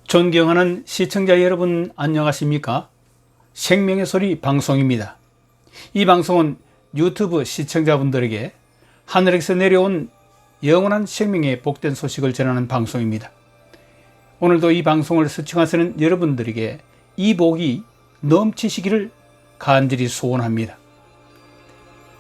존경하는 시청자 여러분, 안녕하십니까? 생명의 소리 방송입니다. 이 방송은 유튜브 시청자분들에게 하늘에서 내려온 영원한 생명의 복된 소식을 전하는 방송입니다. 오늘도 이 방송을 시청하시는 여러분들에게 이 복이 넘치시기를 간절히 소원합니다.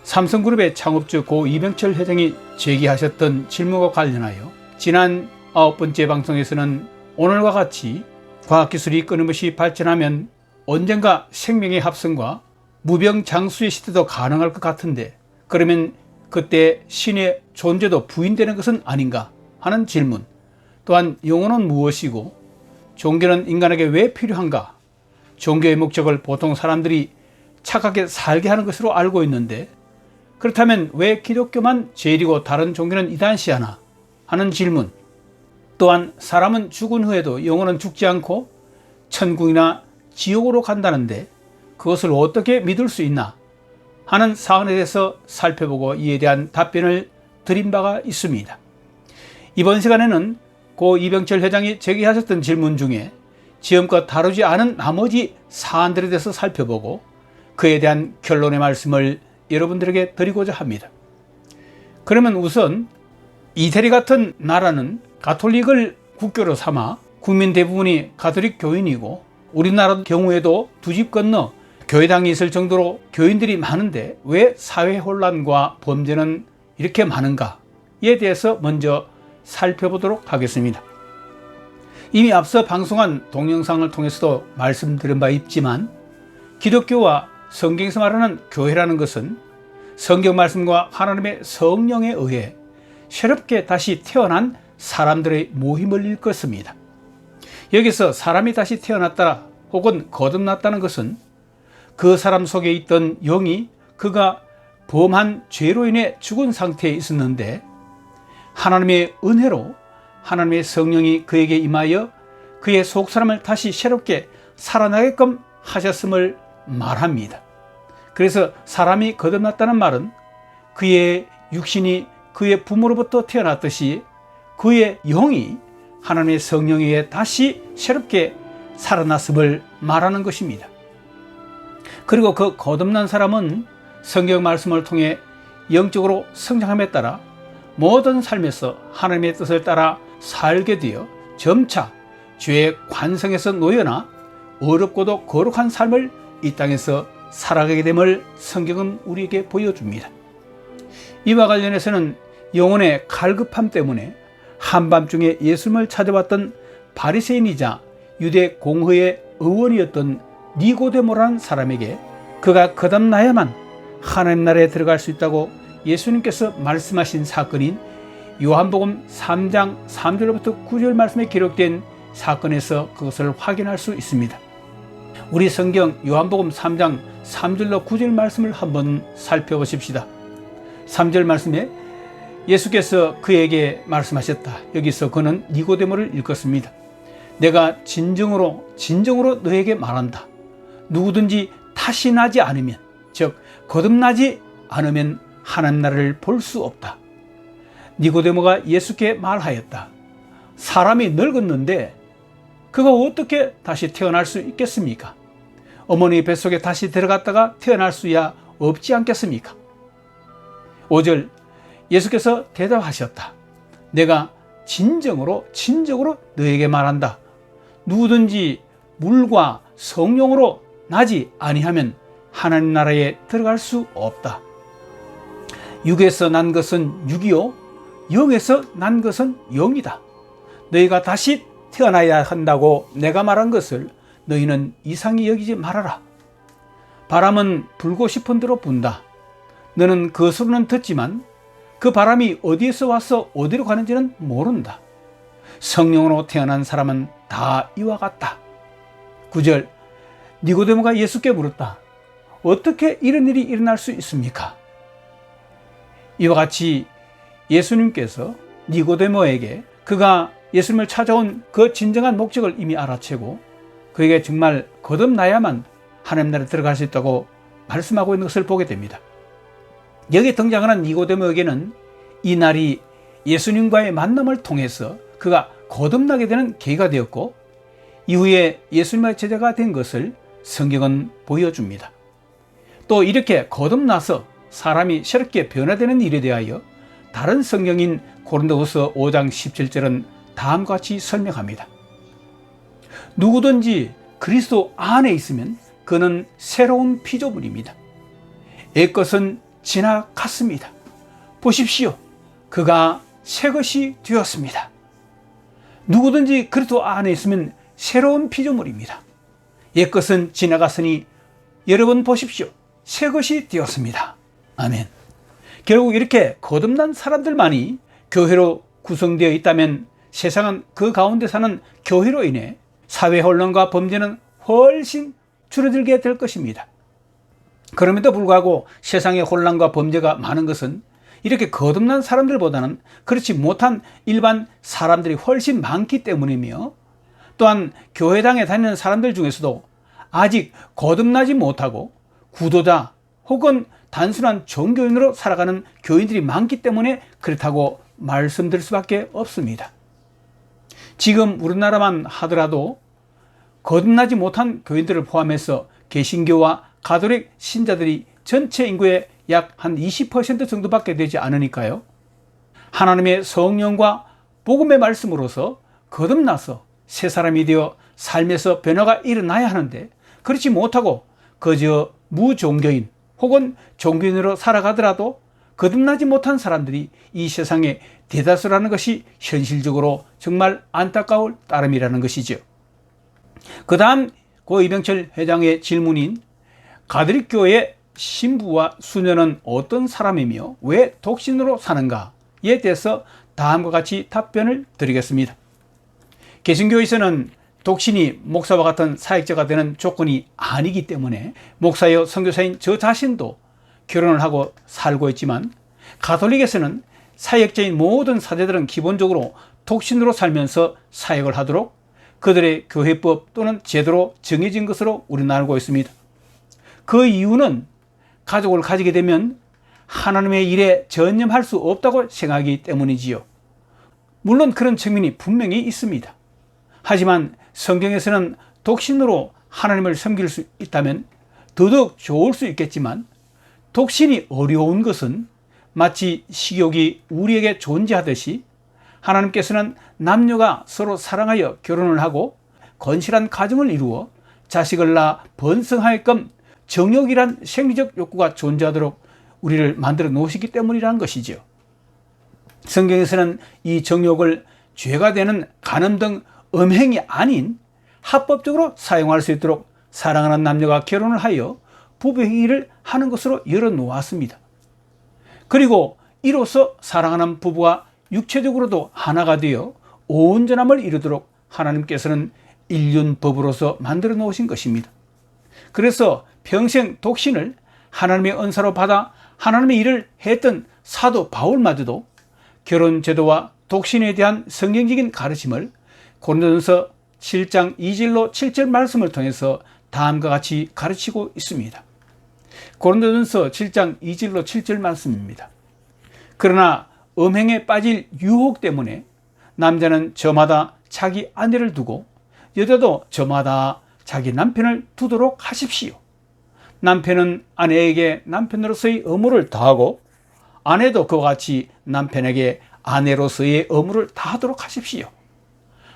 삼성그룹의 창업주 고 이병철 회장이 제기하셨던 질문과 관련하여 지난 9번째 방송에서는 오늘과 같이 과학기술이 끊임없이 발전하면 언젠가 생명의 합성과 무병장수의 시대도 가능할 것 같은데, 그러면 그때 신의 존재도 부인되는 것은 아닌가 하는 질문, 또한 영혼은 무엇이고 종교는 인간에게 왜 필요한가, 종교의 목적을 보통 사람들이 착하게 살게 하는 것으로 알고 있는데 그렇다면 왜 기독교만 제일이고 다른 종교는 이단시하나 하는 질문, 또한 사람은 죽은 후에도 영혼은 죽지 않고 천국이나 지옥으로 간다는데 그것을 어떻게 믿을 수 있나 하는 사안에 대해서 살펴보고 이에 대한 답변을 드린 바가 있습니다. 이번 시간에는 고 이병철 회장이 제기하셨던 질문 중에 지금껏 다루지 않은 나머지 사안들에 대해서 살펴보고 그에 대한 결론의 말씀을 여러분들에게 드리고자 합니다. 그러면 우선 이태리 같은 나라는 가톨릭을 국교로 삼아 국민 대부분이 가톨릭 교인이고, 우리나라 경우에도 두 집 건너 교회당이 있을 정도로 교인들이 많은데 왜 사회 혼란과 범죄는 이렇게 많은가에 대해서 먼저 살펴보도록 하겠습니다. 이미 앞서 방송한 동영상을 통해서도 말씀드린 바 있지만, 기독교와 성경에서 말하는 교회라는 것은 성경 말씀과 하나님의 성령에 의해 새롭게 다시 태어난 사람들의 모임을 일컫습니다. 여기서 사람이 다시 태어났다 혹은 거듭났다는 것은 그 사람 속에 있던 영이 그가 범한 죄로 인해 죽은 상태에 있었는데 하나님의 은혜로 하나님의 성령이 그에게 임하여 그의 속사람을 다시 새롭게 살아나게끔 하셨음을 말합니다. 그래서 사람이 거듭났다는 말은 그의 육신이 그의 부모로부터 태어났듯이 그의 영이 하나님의 성령에 의해 다시 새롭게 살아났음을 말하는 것입니다. 그리고 그 거듭난 사람은 성경 말씀을 통해 영적으로 성장함에 따라 모든 삶에서 하나님의 뜻을 따라 살게 되어 점차 죄의 관성에서 놓여나 어렵고도 거룩한 삶을 이 땅에서 살아가게 됨을 성경은 우리에게 보여줍니다. 이와 관련해서는 영혼의 갈급함 때문에 한밤중에 예수님을 찾아왔던 바리새인이자 유대 공회의 의원이었던 니고데모라는 사람에게 그가 거듭나야만 하나님 나라에 들어갈 수 있다고 예수님께서 말씀하신 사건인 요한복음 3장 3절부터 9절 말씀에 기록된 사건에서 그것을 확인할 수 있습니다. 우리 성경 요한복음 3장 3절로 9절 말씀을 한번 살펴보십시다. 3절 말씀에 예수께서 그에게 말씀하셨다. 여기서 그는 니고데모를 일컫습니다. 내가 진정으로 너에게 말한다. 누구든지 다시 나지 않으면, 즉 거듭나지 않으면 하나님 나라를 볼 수 없다. 니고데모가 예수께 말하였다. 사람이 늙었는데 그가 어떻게 다시 태어날 수 있겠습니까? 어머니 뱃속에 다시 들어갔다가 태어날 수야 없지 않겠습니까? 5절 예수께서 대답하셨다. 내가 진정으로 너에게 말한다. 누구든지 물과 성령으로 나지 아니하면 하나님 나라에 들어갈 수 없다. 육에서 난 것은 육이요 영에서 난 것은 영이다. 너희가 다시 태어나야 한다고 내가 말한 것을 너희는 이상히 여기지 말아라. 바람은 불고 싶은 대로 분다. 너는 그 소리는 듣지만 그 바람이 어디에서 와서 어디로 가는지는 모른다. 성령으로 태어난 사람은 다 이와 같다. 9절 니고데모가 예수께 물었다. 어떻게 이런 일이 일어날 수 있습니까? 이와 같이 예수님께서 니고데모에게 그가 예수님을 찾아온 그 진정한 목적을 이미 알아채고 그에게 정말 거듭나야만 하나님 나라에 들어갈 수 있다고 말씀하고 있는 것을 보게 됩니다. 여기 등장하는 니고데모에게는 이 날이 예수님과의 만남을 통해서 그가 거듭나게 되는 계기가 되었고, 이후에 예수님의 제자가 된 것을 성경은 보여줍니다. 또 이렇게 거듭나서 사람이 새롭게 변화되는 일에 대하여 다른 성경인 고린도후서 5장 17절은 다음과 같이 설명합니다. 누구든지 그리스도 안에 있으면 그는 새로운 피조물입니다. 옛것은 지나갔습니다. 보십시오. 그가 새것이 되었습니다. 누구든지 그리스도 안에 있으면 새로운 피조물입니다. 옛것은 지나갔으니 여러분 보십시오. 새것이 되었습니다. 아멘. 결국 이렇게 거듭난 사람들만이 교회로 구성되어 있다면 세상은 그 가운데 사는 교회로 인해 사회 혼란과 범죄는 훨씬 줄어들게 될 것입니다. 그럼에도 불구하고 세상의 혼란과 범죄가 많은 것은 이렇게 거듭난 사람들보다는 그렇지 못한 일반 사람들이 훨씬 많기 때문이며, 또한 교회당에 다니는 사람들 중에서도 아직 거듭나지 못하고 구도자 혹은 단순한 종교인으로 살아가는 교인들이 많기 때문에 그렇다고 말씀드릴 수밖에 없습니다. 지금 우리나라만 하더라도 거듭나지 못한 교인들을 포함해서 개신교와 가톨릭 신자들이 전체 인구의 약 한 20% 정도밖에 되지 않으니까요. 하나님의 성령과 복음의 말씀으로서 거듭나서 새 사람이 되어 삶에서 변화가 일어나야 하는데, 그렇지 못하고 그저 무종교인 혹은 종교인으로 살아가더라도 거듭나지 못한 사람들이 이 세상에 대다수라는 것이 현실적으로 정말 안타까울 따름이라는 것이죠. 그 다음 고 이병철 회장의 질문인 가톨릭 교회의 신부와 수녀는 어떤 사람이며 왜 독신으로 사는가에 대해서 다음과 같이 답변을 드리겠습니다. 개신교에서는 독신이 목사와 같은 사역자가 되는 조건이 아니기 때문에 목사여 선교사인 저 자신도 결혼을 하고 살고 있지만, 가톨릭에서는 사역자인 모든 사제들은 기본적으로 독신으로 살면서 사역을 하도록 그들의 교회법 또는 제도로 정해진 것으로 우리는 알고 있습니다. 그 이유는 가족을 가지게 되면 하나님의 일에 전념할 수 없다고 생각하기 때문이지요. 물론 그런 측면이 분명히 있습니다. 하지만 성경에서는 독신으로 하나님을 섬길 수 있다면 더더욱 좋을 수 있겠지만, 독신이 어려운 것은 마치 식욕이 우리에게 존재하듯이 하나님께서는 남녀가 서로 사랑하여 결혼을 하고 건실한 가정을 이루어 자식을 낳아 번성하게끔 정욕이란 생리적 욕구가 존재하도록 우리를 만들어 놓으시기 때문이라는 것이죠. 성경에서는 이 정욕을 죄가 되는 간음 등 음행이 아닌 합법적으로 사용할 수 있도록 사랑하는 남녀가 결혼을 하여 부부행위를 하는 것으로 열어놓았습니다. 그리고 이로써 사랑하는 부부가 육체적으로도 하나가 되어 온전함을 이루도록 하나님께서는 일륜법으로서 만들어 놓으신 것입니다. 그래서 평생 독신을 하나님의 은사로 받아 하나님의 일을 했던 사도 바울마저도 결혼 제도와 독신에 대한 성경적인 가르침을 고린도전서 7장 2절로 7절 말씀을 통해서 다음과 같이 가르치고 있습니다. 고린도전서 7장 2절로 7절 말씀입니다. 그러나 음행에 빠질 유혹 때문에 남자는 저마다 자기 아내를 두고 여자도 저마다 자기 남편을 두도록 하십시오. 남편은 아내에게 남편으로서의 의무를 다하고 아내도 그와 같이 남편에게 아내로서의 의무를 다하도록 하십시오.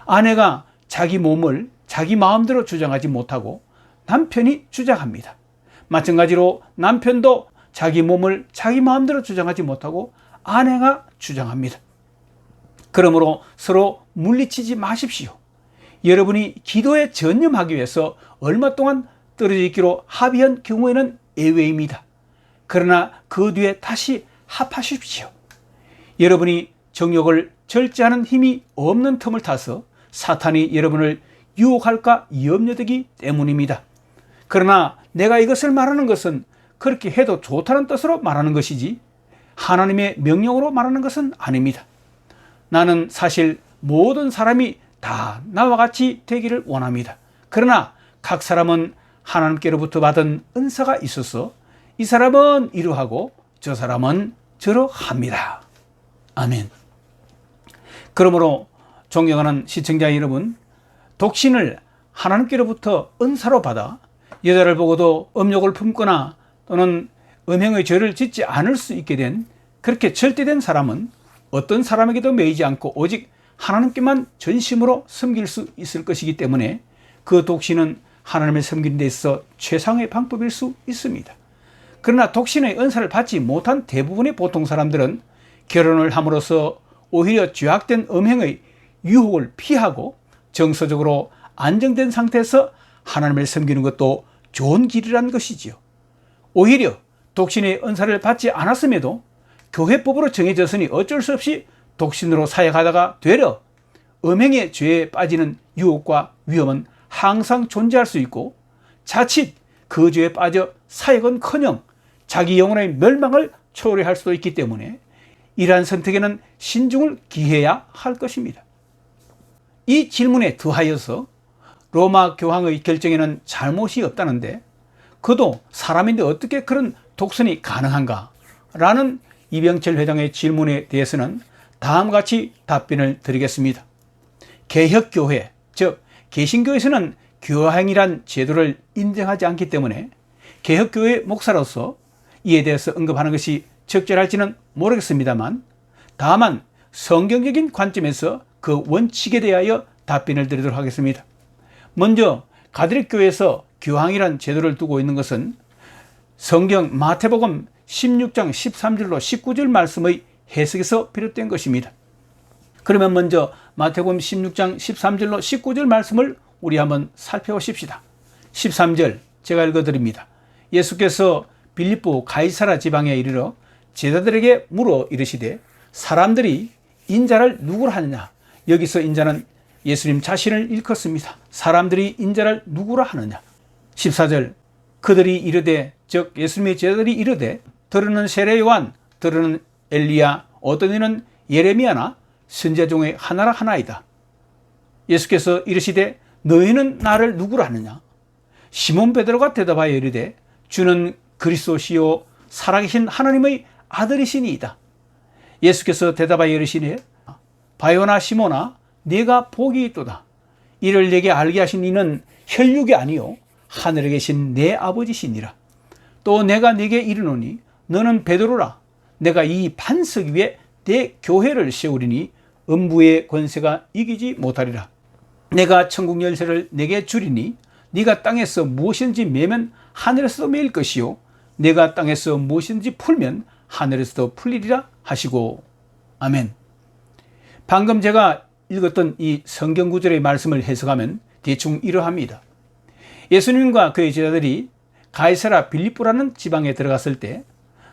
아내가 자기 몸을 자기 마음대로 주장하지 못하고 남편이 주장합니다. 마찬가지로 남편도 자기 몸을 자기 마음대로 주장하지 못하고 아내가 주장합니다. 그러므로 서로 물리치지 마십시오. 여러분이 기도에 전념하기 위해서 얼마 동안 떨어져 있기로 합의한 경우에는 예외입니다. 그러나 그 뒤에 다시 합하십시오. 여러분이 정욕을 절제하는 힘이 없는 틈을 타서 사탄이 여러분을 유혹할까 염려되기 때문입니다. 그러나 내가 이것을 말하는 것은 그렇게 해도 좋다는 뜻으로 말하는 것이지 하나님의 명령으로 말하는 것은 아닙니다. 나는 사실 모든 사람이 다 나와 같이 되기를 원합니다. 그러나 각 사람은 하나님께로부터 받은 은사가 있어서 이 사람은 이러하고 저 사람은 저러합니다. 아멘. 그러므로 존경하는 시청자 여러분, 독신을 하나님께로부터 은사로 받아 여자를 보고도 음욕을 품거나 또는 음행의 죄를 짓지 않을 수 있게 된 그렇게 절대된 사람은 어떤 사람에게도 매이지 않고 오직 하나님께만 전심으로 섬길 수 있을 것이기 때문에 그 독신은 하나님을 섬기는 데 있어 최상의 방법일 수 있습니다. 그러나 독신의 은사를 받지 못한 대부분의 보통 사람들은 결혼을 함으로써 오히려 죄악된 음행의 유혹을 피하고 정서적으로 안정된 상태에서 하나님을 섬기는 것도 좋은 길이라는 것이지요. 오히려 독신의 은사를 받지 않았음에도 교회법으로 정해졌으니 어쩔 수 없이 독신으로 사역하다가 되려 음행의 죄에 빠지는 유혹과 위험은 항상 존재할 수 있고 자칫 그 죄에 빠져 사역은커녕 자기 영혼의 멸망을 초래할 수도 있기 때문에 이러한 선택에는 신중을 기해야 할 것입니다. 이 질문에 더하여서 로마 교황의 결정에는 잘못이 없다는데 그도 사람인데 어떻게 그런 독선이 가능한가? 라는 이병철 회장의 질문에 대해서는 다음과 같이 답변을 드리겠습니다. 개혁교회, 즉 개신교에서는 교황이란 제도를 인정하지 않기 때문에 개혁교회 목사로서 이에 대해서 언급하는 것이 적절할지는 모르겠습니다만 다만 성경적인 관점에서 그 원칙에 대하여 답변을 드리도록 하겠습니다. 먼저 가톨릭교회에서 교황이란 제도를 두고 있는 것은 성경 마태복음 16장 13절로 19절 말씀의 해석에서 비롯된 것입니다. 그러면 먼저 마태복음 16장 13절로 19절 말씀을 우리 한번 살펴보십시다. 13절 제가 읽어드립니다. 예수께서 빌립보 가이사라 지방에 이르러 제자들에게 물어 이르시되 사람들이 인자를 누구라 하느냐. 여기서 인자는 예수님 자신을 일컫습니다. 사람들이 인자를 누구라 하느냐. 14절 그들이 이르되 즉 예수님의 제자들이 이르되 들으는 세례 요한 들으는 엘리야 어떤 이는 예레미야나 선지자 중에 하나라 하나이다. 예수께서 이르시되 너희는 나를 누구라 하느냐. 시몬 베드로가 대답하여 이르되 주는 그리스도시요 살아계신 하나님의 아들이시니이다. 예수께서 대답하여 이르시되 바요나 시몬아 네가 복이 있도다. 이를 내게 알게 하신 이는 혈육이 아니요 하늘에 계신 내 아버지시니라. 또 내가 네게 이르노니 너는 베드로라. 내가 이 반석 위에 내 교회를 세우리니 음부의 권세가 이기지 못하리라. 내가 천국 열쇠를 내게 주리니 네가 땅에서 무엇이든지 매면 하늘에서도 매일 것이요 내가 땅에서 무엇이든지 풀면 하늘에서도 풀리리라 하시고. 아멘. 방금 제가 읽었던 이 성경 구절의 말씀을 해석하면 대충 이러합니다. 예수님과 그의 제자들이 가이사라 빌립보라는 지방에 들어갔을 때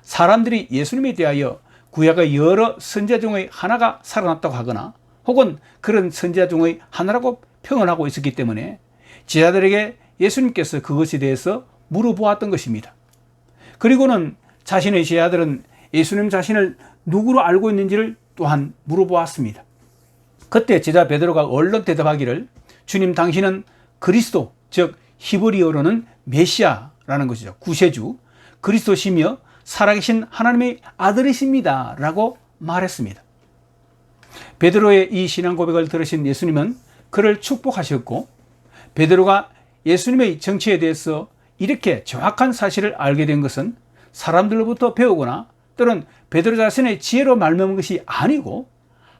사람들이 예수님에 대하여 구약의 여러 선지자 중의 하나가 살아났다고 하거나 혹은 그런 선지자 중의 하나라고 평언하고 있었기 때문에 제자들에게 예수님께서 그것에 대해서 물어보았던 것입니다. 그리고는 자신의 제자들은 예수님 자신을 누구로 알고 있는지를 또한 물어보았습니다. 그때 제자 베드로가 얼른 대답하기를 주님 당신은 그리스도 즉 히브리어로는 메시아라는 것이죠. 구세주 그리스도시며 살아계신 하나님의 아들이십니다 라고 말했습니다. 베드로의 이 신앙 고백을 들으신 예수님은 그를 축복하셨고 베드로가 예수님의 정체에 대해서 이렇게 정확한 사실을 알게 된 것은 사람들로부터 배우거나 또는 베드로 자신의 지혜로 말미암은 것이 아니고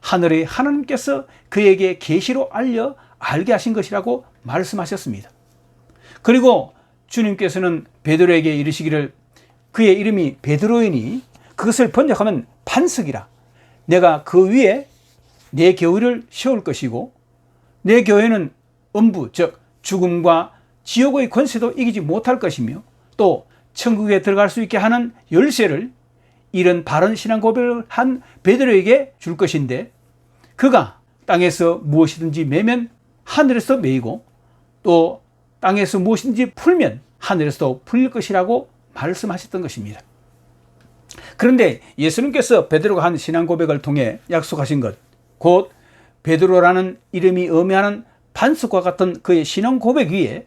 하늘의 하나님께서 그에게 계시로 알려 알게 하신 것이라고 말씀하셨습니다. 그리고 주님께서는 베드로에게 이르시기를 그의 이름이 베드로이니 그것을 번역하면 반석이라. 내가 그 위에 내 교회를 세울 것이고 내 교회는 음부 즉 죽음과 지옥의 권세도 이기지 못할 것이며 또 천국에 들어갈 수 있게 하는 열쇠를 이런 바른 신앙 고백을 한 베드로에게 줄 것인데 그가 땅에서 무엇이든지 매면 하늘에서 매이고 또 땅에서 무엇이든지 풀면 하늘에서도 풀릴 것이라고 말씀하셨던 것입니다. 그런데 예수님께서 베드로가 한 신앙 고백을 통해 약속하신 것, 곧 베드로라는 이름이 의미하는 반석과 같은 그의 신앙 고백 위에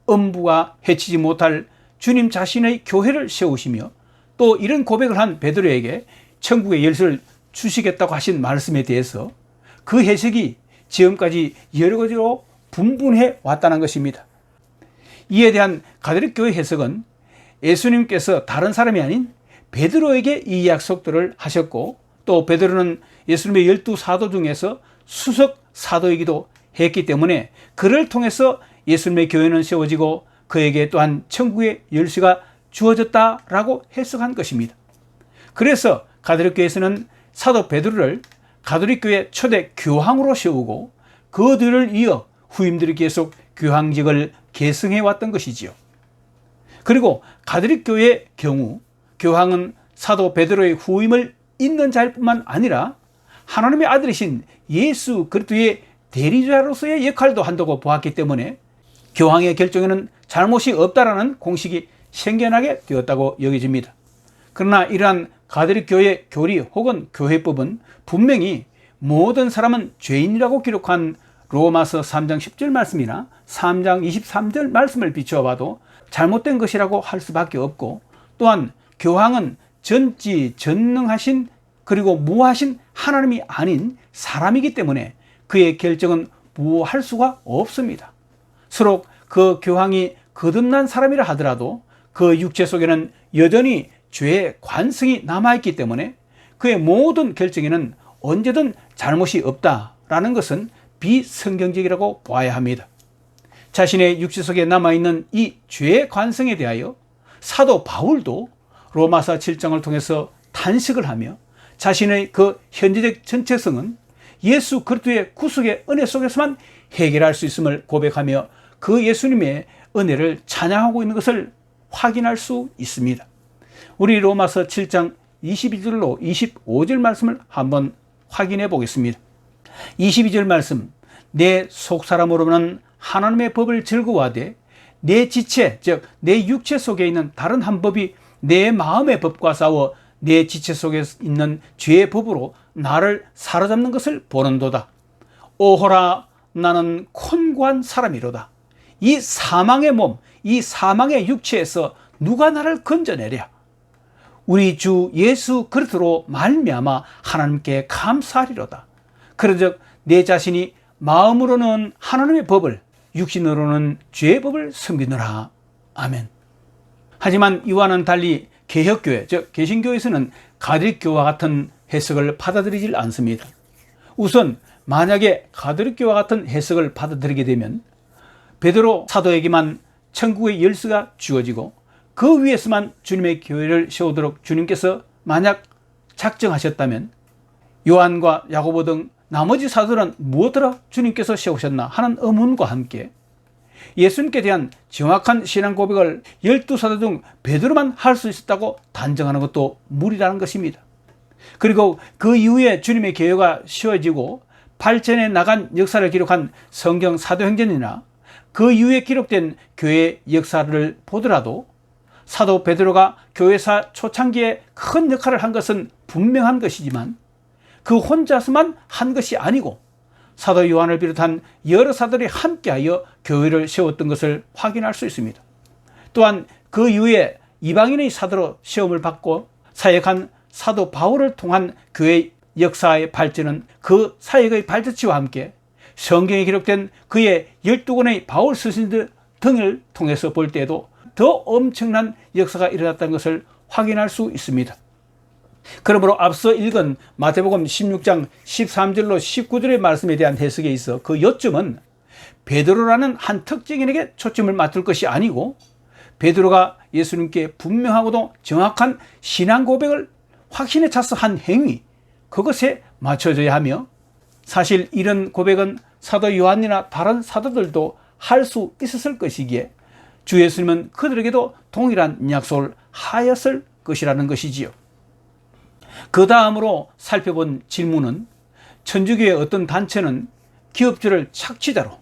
음부가 해치지 못할 주님 자신의 교회를 세우시며 또 이런 고백을 한 베드로에게 천국의 열쇠를 주시겠다고 하신 말씀에 대해서 그 해석이 지금까지 여러 가지로 분분해 왔다는 것입니다. 이에 대한 가톨릭 교회 해석은 예수님께서 다른 사람이 아닌 베드로에게 이 약속들을 하셨고, 또 베드로는 예수님의 12 사도 중에서 수석 사도이기도 했기 때문에 그를 통해서 예수님의 교회는 세워지고 그에게 또한 천국의 열쇠가 주어졌다라고 해석한 것입니다. 그래서 가톨릭 교회에서는 사도 베드로를 가톨릭 교회 초대 교황으로 세우고 그 뒤를 이어 후임들이 계속 교황직을 계승해 왔던 것이지요. 그리고 가톨릭 교회의 경우 교황은 사도 베드로의 후임을 잇는 자일 뿐만 아니라 하나님의 아들이신 예수 그리스도의 대리자로서의 역할도 한다고 보았기 때문에 교황의 결정에는 잘못이 없다라는 공식이 생겨나게 되었다고 여겨집니다. 그러나 이러한 가톨릭 교회 교리 혹은 교회법은 분명히 모든 사람은 죄인이라고 기록한 로마서 3장 10절 말씀이나 3장 23절 말씀을 비추어 봐도 잘못된 것이라고 할 수밖에 없고, 또한 교황은 전지전능하신 그리고 무하신 하나님이 아닌 사람이기 때문에 그의 결정은 무할 수가 없습니다. 서로 그 교황이 거듭난 사람이라 하더라도 그 육체 속에는 여전히 죄의 관성이 남아있기 때문에 그의 모든 결정에는 언제든 잘못이 없다라는 것은 비성경적이라고 봐야 합니다. 자신의 육체 속에 남아있는 이 죄의 관성에 대하여 사도 바울도 로마서 7장을 통해서 탄식을 하며 자신의 그 현재적 정체성은 예수 그리스도의 구속의 은혜 속에서만 해결할 수 있음을 고백하며 그 예수님의 은혜를 찬양하고 있는 것을 확인할 수 있습니다. 우리 로마서 7장 22절로 25절 말씀을 한번 확인해 보겠습니다. 22절 말씀, 내 속사람으로는 하나님의 법을 즐거워하되 내 지체, 즉 내 육체 속에 있는 다른 한 법이 내 마음의 법과 싸워 내 지체 속에 있는 죄의 법으로 나를 사로잡는 것을 보는도다. 오호라, 나는 곤고한 사람이로다. 이 사망의 몸, 이 사망의 육체에서 누가 나를 건져내랴. 우리 주 예수 그리스도로 말미암아 하나님께 감사하리로다. 그런즉 내 자신이 마음으로는 하나님의 법을, 육신으로는 죄의 법을 섬기노라. 아멘. 하지만 이와는 달리 개혁교회, 즉 개신교에서는 가톨릭교와 같은 해석을 받아들이질 않습니다. 우선 만약에 가톨릭교와 같은 해석을 받아들이게 되면 베드로 사도에게만 천국의 열쇠가 주어지고 그 위에서만 주님의 교회를 세우도록 주님께서 만약 작정하셨다면 요한과 야고보 등 나머지 사도들은 무엇으로 주님께서 세우셨나 하는 의문과 함께 예수님께 대한 정확한 신앙 고백을 12사도 중 베드로만 할 수 있었다고 단정하는 것도 무리라는 것입니다. 그리고 그 이후에 주님의 교회가 세워지고 발전해 나간 역사를 기록한 성경 사도행전이나 그 이후에 기록된 교회 역사를 보더라도 사도 베드로가 교회사 초창기에 큰 역할을 한 것은 분명한 것이지만 그 혼자서만 한 것이 아니고 사도 요한을 비롯한 여러 사도들이 함께하여 교회를 세웠던 것을 확인할 수 있습니다. 또한 그 이후에 이방인의 사도로 시험을 받고 사역한 사도 바울을 통한 교회 역사의 발전은 그 사역의 발자취와 함께 성경에 기록된 그의 12권의 바울 서신들 등을 통해서 볼 때에도 더 엄청난 역사가 일어났다는 것을 확인할 수 있습니다. 그러므로 앞서 읽은 마태복음 16장 13절로 19절의 말씀에 대한 해석에 있어 그 요점은 베드로라는 한 특징인에게 초점을 맞출 것이 아니고 베드로가 예수님께 분명하고도 정확한 신앙 고백을 확신에 차서 한 행위, 그것에 맞춰져야 하며 사실 이런 고백은 사도 요한이나 다른 사도들도 할 수 있었을 것이기에 주 예수님은 그들에게도 동일한 약속을 하였을 것이라는 것이지요. 그 다음으로 살펴본 질문은 천주교의 어떤 단체는 기업주를 착취자로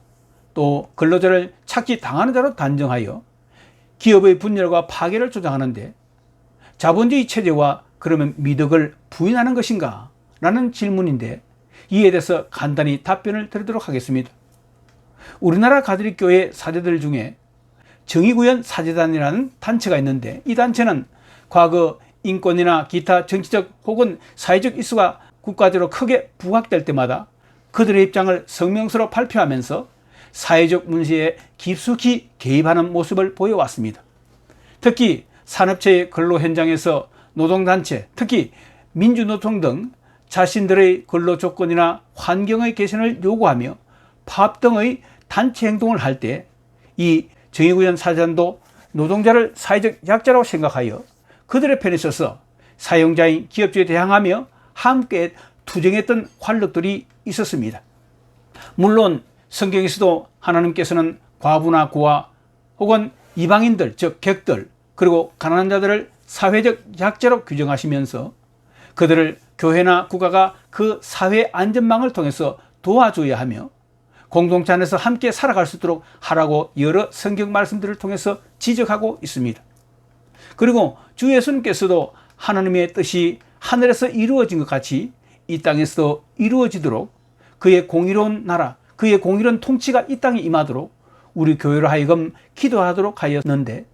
또 근로자를 착취당하는 자로 단정하여 기업의 분열과 파괴를 조장하는데 자본주의 체제와 그러면 미덕을 부인하는 것인가? 라는 질문인데 이에 대해서 간단히 답변을 드리도록 하겠습니다. 우리나라 가톨릭 교회 사제들 중에 정의구현 사제단이라는 단체가 있는데 이 단체는 과거 인권이나 기타 정치적 혹은 사회적 이슈가 국가적으로 크게 부각될 때마다 그들의 입장을 성명서로 발표하면서 사회적 문제에 깊숙이 개입하는 모습을 보여왔습니다. 특히 산업체의 근로 현장에서 노동단체, 특히 민주노총 등 자신들의 근로 조건이나 환경의 개선을 요구하며 파업 등의 단체 행동을 할 때 이 정의구현 사단도 노동자를 사회적 약자라고 생각하여 그들의 편에 서서 사용자인 기업주에 대항하며 함께 투쟁했던 활력들이 있었습니다. 물론 성경에서도 하나님께서는 과부나 고아 혹은 이방인들, 즉 객들, 그리고 가난한 자들을 사회적 약자로 규정하시면서 그들을 교회나 국가가 그 사회 안전망을 통해서 도와줘야 하며 공동체 안에서 함께 살아갈 수 있도록 하라고 여러 성경 말씀들을 통해서 지적하고 있습니다. 그리고 주 예수님께서도 하나님의 뜻이 하늘에서 이루어진 것 같이 이 땅에서도 이루어지도록 그의 공의로운 나라, 그의 공의로운 통치가 이 땅에 임하도록 우리 교회로 하여금 기도하도록 하였는데,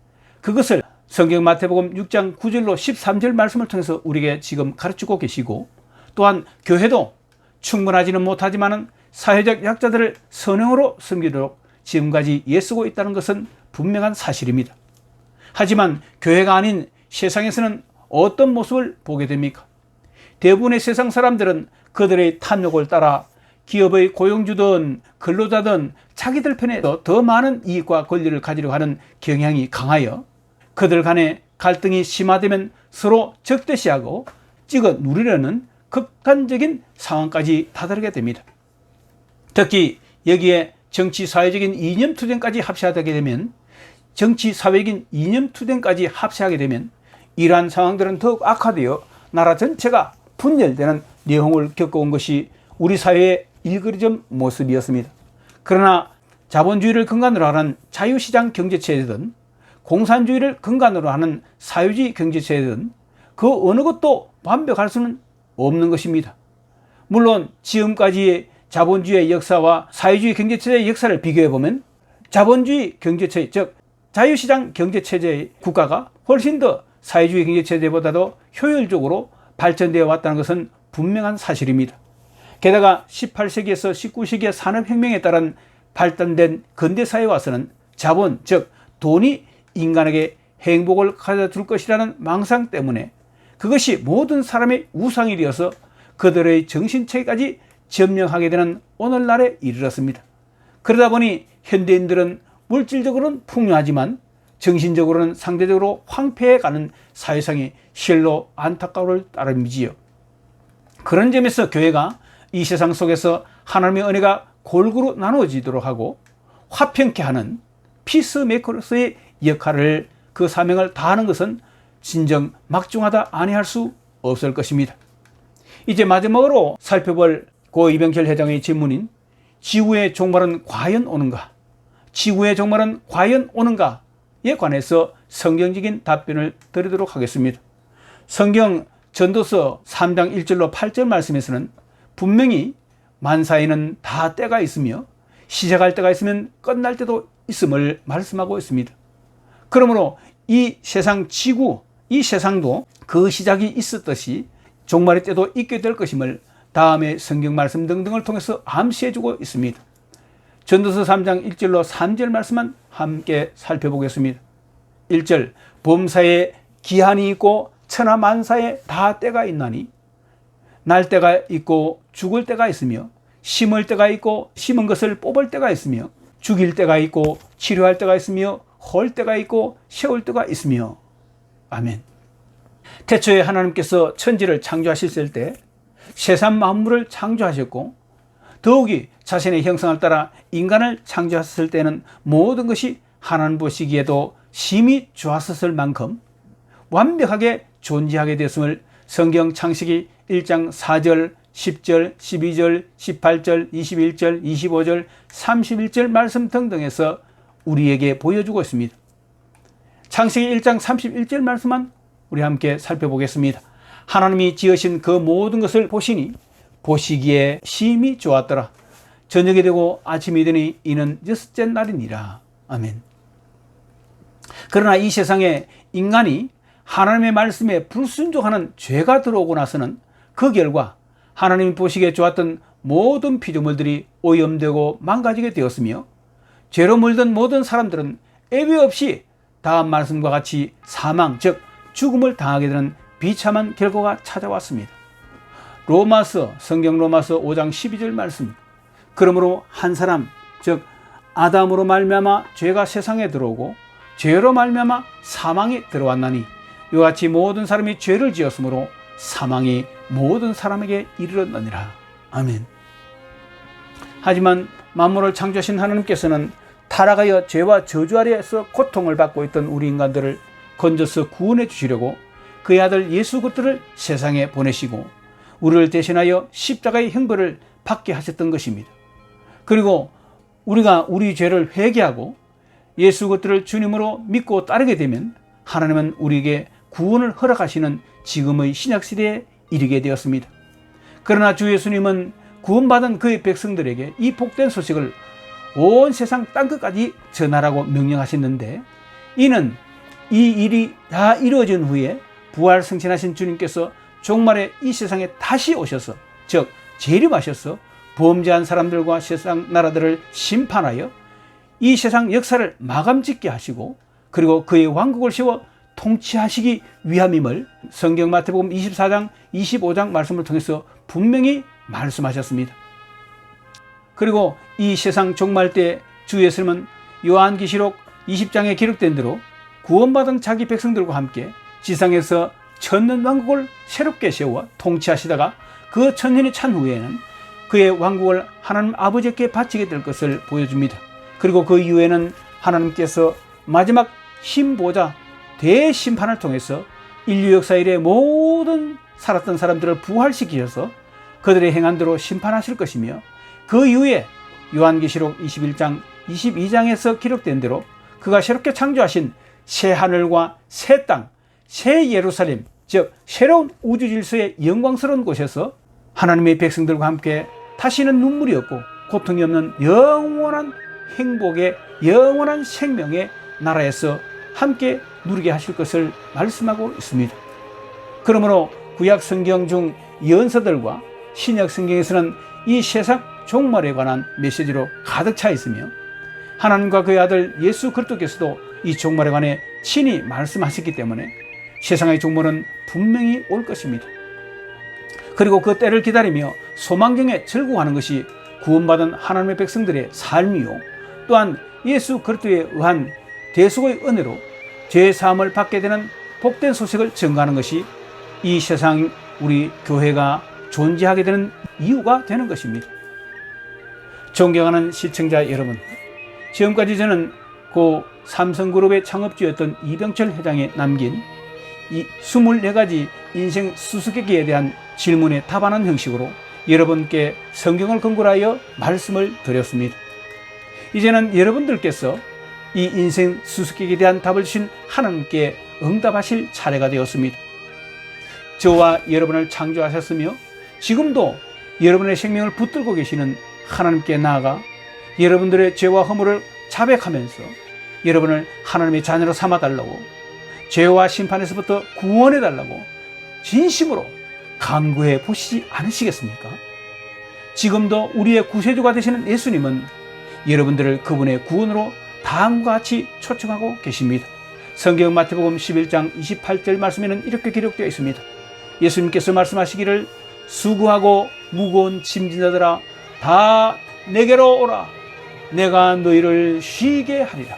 그것을 성경 마태복음 6장 9절로 13절 말씀을 통해서 우리에게 지금 가르치고 계시고, 또한 교회도 충분하지는 못하지만 사회적 약자들을 선행으로 섬기도록 지금까지 애쓰고 있다는 것은 분명한 사실입니다. 하지만 교회가 아닌 세상에서는 어떤 모습을 보게 됩니까? 대부분의 세상 사람들은 그들의 탐욕을 따라 기업의 고용주든 근로자든 자기들 편에 더 많은 이익과 권리를 가지려고 하는 경향이 강하여 그들 간의 갈등이 심화되면 서로 적대시하고 찍어 누리려는 극단적인 상황까지 다다르게 됩니다. 특히 여기에 정치 사회적인 이념 투쟁까지 합세하게 되면 이러한 상황들은 더욱 악화되어 나라 전체가 분열되는 내용을 겪어온 것이 우리 사회의 일그러진 모습이었습니다. 그러나 자본주의를 근간으로 하는 자유시장 경제체제든 공산주의를 근간으로 하는 사회주의 경제체제든 그 어느 것도 완벽할 수는 없는 것입니다. 물론 지금까지의 자본주의의 역사와 사회주의 경제체제의 역사를 비교해보면 자본주의 경제체제, 즉 자유시장 경제체제의 국가가 훨씬 더 사회주의 경제체제보다도 효율적으로 발전되어 왔다는 것은 분명한 사실입니다. 게다가 18세기에서 19세기의 산업혁명에 따른 발전된 근대사회에 와서는 자본, 즉 돈이 인간에게 행복을 가져줄 것이라는 망상 때문에 그것이 모든 사람의 우상이 되어서 그들의 정신체계까지 점령하게 되는 오늘날에 이르렀습니다. 그러다 보니 현대인들은 물질적으로는 풍요하지만 정신적으로는 상대적으로 황폐해가는 사회상의 실로 안타까울 따름이지요. 그런 점에서 교회가 이 세상 속에서 하나님의 은혜가 골고루 나누어지도록 하고 화평케 하는 피스메이커로서의 역할을, 그 사명을 다하는 것은 진정 막중하다 아니할 수 없을 것입니다. 이제 마지막으로 살펴볼 고 이병철 회장의 질문인 지구의 종말은 과연 오는가? 지구의 종말은 과연 오는가에 관해서 성경적인 답변을 드리도록 하겠습니다. 성경 전도서 3장 1절로 8절 말씀에서는 분명히 만사에는 다 때가 있으며 시작할 때가 있으면 끝날 때도 있음을 말씀하고 있습니다. 그러므로 이 세상 지구, 이 세상도 그 시작이 있었듯이 종말의 때도 있게 될 것임을 다음에 성경 말씀 등등을 통해서 암시해주고 있습니다. 전도서 3장 1절로 3절 말씀만 함께 살펴보겠습니다. 1절, 범사에 기한이 있고 천하만사에 다 때가 있나니 날 때가 있고 죽을 때가 있으며 심을 때가 있고 심은 것을 뽑을 때가 있으며 죽일 때가 있고 치료할 때가 있으며 헐 때가 있고 세울 때가 있으며. 아멘. 태초에 하나님께서 천지를 창조하셨을 때 세상 만물을 창조하셨고 더욱이 자신의 형상을 따라 인간을 창조하셨을 때는 모든 것이 하나님 보시기에도 심히 좋았었을 만큼 완벽하게 존재하게 되었음을 성경 창세기 1장 4절, 10절, 12절, 18절, 21절, 25절, 31절 말씀 등등에서 우리에게 보여주고 있습니다. 창세기 1장 31절 말씀만 우리 함께 살펴보겠습니다. 하나님이 지으신 그 모든 것을 보시니 보시기에 심히 좋았더라. 저녁이 되고 아침이 되니 이는 여섯째 날이니라. 아멘. 그러나 이 세상에 인간이 하나님의 말씀에 불순종하는 죄가 들어오고 나서는 그 결과 하나님이 보시기에 좋았던 모든 피조물들이 오염되고 망가지게 되었으며 죄로 물든 모든 사람들은 예외 없이 다음 말씀과 같이 사망, 즉 죽음을 당하게 되는 비참한 결과가 찾아왔습니다. 성경 로마서 5장 12절 말씀. 그러므로 한 사람, 즉 아담으로 말미암아 죄가 세상에 들어오고 죄로 말미암아 사망이 들어왔나니 이와 같이 모든 사람이 죄를 지었으므로 사망이 모든 사람에게 이르렀느니라. 아멘. 하지만 만물을 창조하신 하나님께서는 타락하여 죄와 저주 아래에서 고통을 받고 있던 우리 인간들을 건져서 구원해 주시려고 그의 아들 예수 그리스도를 세상에 보내시고 우리를 대신하여 십자가의 형벌을 받게 하셨던 것입니다. 그리고 우리가 우리 죄를 회개하고 예수 그리스도를 주님으로 믿고 따르게 되면 하나님은 우리에게 구원을 허락하시는 지금의 신약시대에 이르게 되었습니다. 그러나 주 예수님은 구원받은 그의 백성들에게 이 복된 소식을 온 세상 땅끝까지 전하라고 명령하셨는데, 이는 이 일이 다 이루어진 후에 부활 승천하신 주님께서 종말에 이 세상에 다시 오셔서, 즉 재림하셔서 범죄한 사람들과 세상 나라들을 심판하여 이 세상 역사를 마감짓게 하시고 그리고 그의 왕국을 세워 통치하시기 위함임을 성경 마태복음 24장 25장 말씀을 통해서 분명히 말씀하셨습니다. 그리고 이 세상 종말 때 주 예수님은 요한계시록 20장에 기록된 대로 구원받은 자기 백성들과 함께 지상에서 천년 왕국을 새롭게 세워 통치하시다가 그 천년이 찬 후에는 그의 왕국을 하나님 아버지께 바치게 될 것을 보여줍니다. 그리고 그 이후에는 하나님께서 마지막 신보좌 대심판을 통해서 인류 역사 이래 모든 살았던 사람들을 부활시키셔서 그들의 행한 대로 심판하실 것이며, 그 이후에 요한계시록 21장 22장에서 기록된 대로 그가 새롭게 창조하신 새 하늘과 새 땅, 새 예루살렘, 즉 새로운 우주 질서의 영광스러운 곳에서 하나님의 백성들과 함께 다시는 눈물이 없고 고통이 없는 영원한 행복의 영원한 생명의 나라에서 함께 누리게 하실 것을 말씀하고 있습니다. 그러므로 구약 성경 중 예언서들과 신약 성경에서는 이 세상 종말에 관한 메시지로 가득 차 있으며, 하나님과 그의 아들 예수 그리스도께서도 이 종말에 관해 친히 말씀하셨기 때문에 세상의 종말은 분명히 올 것입니다. 그리고 그 때를 기다리며 소망경에 절구하는 것이 구원받은 하나님의 백성들의 삶이요, 또한 예수 그리스도에 의한 대속의 은혜로 죄 사함을 받게 되는 복된 소식을 전가하는 것이 이 세상 우리 교회가 존재하게 되는 이유가 되는 것입니다. 존경하는 시청자 여러분, 지금까지 저는 고 삼성그룹의 창업주였던 이병철 회장이 남긴 이 24가지 인생 수수께끼에 대한 질문에 답하는 형식으로 여러분께 성경을 근거로 하여 말씀을 드렸습니다. 이제는 여러분들께서 이 인생 수수께끼에 대한 답을 주신 하나님께 응답하실 차례가 되었습니다. 저와 여러분을 창조하셨으며 지금도 여러분의 생명을 붙들고 계시는 하나님께 나아가 여러분들의 죄와 허물을 자백하면서 여러분을 하나님의 자녀로 삼아달라고, 죄와 심판에서부터 구원해달라고 진심으로 간구해 보시지 않으시겠습니까? 지금도 우리의 구세주가 되시는 예수님은 여러분들을 그분의 구원으로 다음과 같이 초청하고 계십니다. 성경 마태복음 11장 28절 말씀에는 이렇게 기록되어 있습니다. 예수님께서 말씀하시기를 수고하고 무거운 짐진 자들아 다 내게로 오라, 내가 너희를 쉬게 하리라.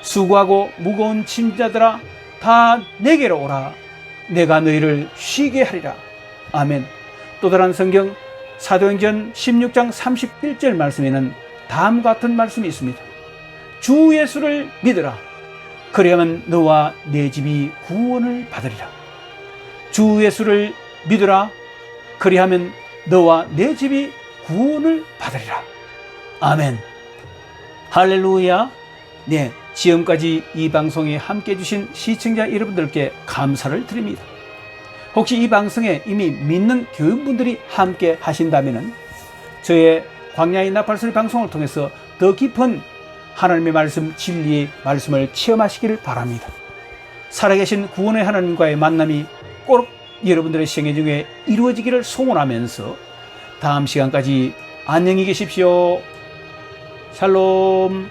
수고하고 무거운 짐진 자들아 다 내게로 오라, 내가 너희를 쉬게 하리라. 아멘. 또 다른 성경 사도행전 16장 31절 말씀에는 다음과 같은 말씀이 있습니다. 주 예수를 믿으라, 그리하면 너와 내 집이 구원을 받으리라. 주 예수를 믿으라, 그리하면 너와 내 집이 구원을 받으리라. 아멘. 할렐루야. 네, 지금까지 이 방송에 함께 해주신 시청자 여러분들께 감사를 드립니다. 혹시 이 방송에 이미 믿는 교인분들이 함께 하신다면 저의 광야의 나팔소리 방송을 통해서 더 깊은 하나님의 말씀, 진리의 말씀을 체험하시기를 바랍니다. 살아계신 구원의 하나님과의 만남이 꼭 여러분들의 생애 중에 이루어지기를 소원하면서 다음 시간까지 안녕히 계십시오. 샬롬.